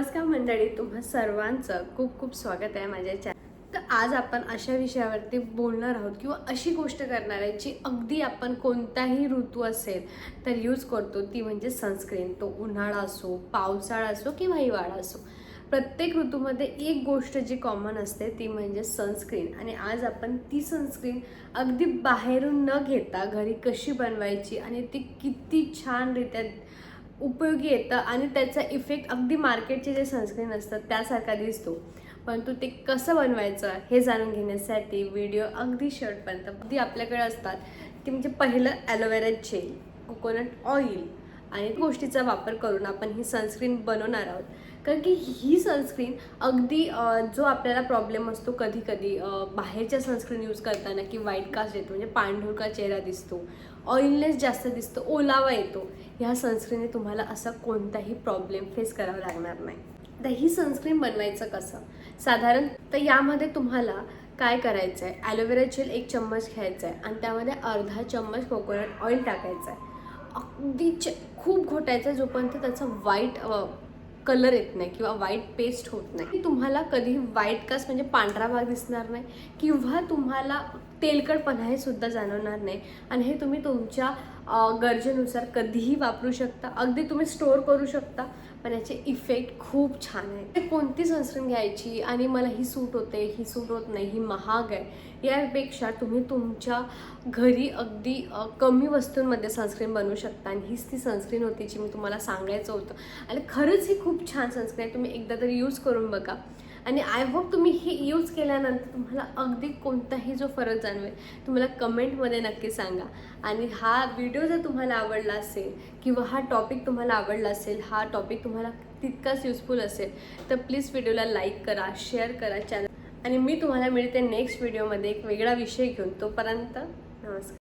नमस्कार मंडळी, तुम्हा सर्वांचं खूप खूप स्वागत आहे माझ्या चॅनल। तर आज आपण अशा विषयावरती बोलणार आहोत किंवा अशी गोष्ट करणार आहे जी अगदी आपण कोणताही ऋतू असेल तर यूज करतो, ती म्हणजे सनस्क्रीन। तो उन्हाळा असो, पावसाळा असो किंवा हिवाळा असो, प्रत्येक ऋतूमध्ये एक गोष्ट जी कॉमन असते ती म्हणजे सनस्क्रीन। आणि आज आपण ती सनस्क्रीन अगदी बाहेरून न घेता घरी कशी बनवायची आणि ती किती छानरित्या उपयोगी येतं आणि त्याचा इफेक्ट अगदी मार्केटचे जे सनस्क्रीन असतात त्यासारखा दिसतो, परंतु ते कसं बनवायचं हे जाणून घेण्यासाठी व्हिडिओ अगदी शेवटपर्यंत। अगदी आपल्याकडे असतात की म्हणजे पहिलं ॲलोवेरा जेल, कोकोनट ऑइल आणि गोष्टीचा वापर करून आपण ही सनस्क्रीन बनवणार आहोत। कारण की ही सनस्क्रीन अगदी जो आपल्याला प्रॉब्लेम असतो कधी कधी बाहेरच्या सनस्क्रीन यूज करताना की व्हाईट कास्ट येतो, म्हणजे पांढुरका चेहरा दिसतो, ऑइलनेस जास्त दिसतो, ओलावा येतो, ह्या सनस्क्रीनने तुम्हाला असा कोणताही प्रॉब्लेम फेस करावा लागणार नाही। तर ही सनस्क्रीन बनवायचं कसं, साधारण तर यामध्ये तुम्हाला काय करायचं आहे, ॲलोवेरा जेल 1 चम्मच घ्यायचा आहे आणि त्यामध्ये अर्धा चम्मच कोकोनट ऑइल टाकायचं आहे। अगदी खूप घोटायचं जोपर्यंत त्याचा व्हाईट कलर येत नाही किंवा व्हाईट पेस्ट होत नाही। तुम्हाला कधी व्हाईट कास्ट म्हणजे पांढरा भाग दिसणार नाही किंवा तुम्हाला तेलकटपणा हे सुद्धा जाणवणार नाही। आणि हे तुम्ही तुमच्या गरजेनुसार कधीही वापरू शकता, अगदी तुम्ही स्टोअर करू शकता, पण याचे इफेक्ट खूप छान आहे। कोणती सनस्क्रीन घ्यायची आणि मला ही सूट होते, ही सूट होत नाही, ही महाग आहे, यापेक्षा तुम्ही तुमच्या घरी अगदी कमी वस्तूंमध्ये सनस्क्रीन बनवू शकता। आणि हीच ती सनस्क्रीन होती जी मी तुम्हाला सांगायचं होतं। आणि खरंच ही खूप छान सनस्क्रीन आहे, तुम्ही एकदा तरी यूज करून बघा। आणि आय होप तुम्ही ही यूज केल्यानंतर तुम्हाला अगदी कोणताही जो फरक जाणवेल तुम्हाला कमेंटमध्ये नक्की सांगा। आणि हा व्हिडिओ जर तुम्हाला आवडला असेल किंवा हा टॉपिक तुम्हाला आवडला असेल, हा टॉपिक तुम्हाला तितकाच युजफुल असेल, तर प्लीज व्हिडिओला लाईक करा, शेअर करा चॅनल। आणि मी तुम्हाला मिळते नेक्स्ट व्हिडिओमध्ये एक वेगळा विषय घेऊन। तोपर्यंत नमस्कार।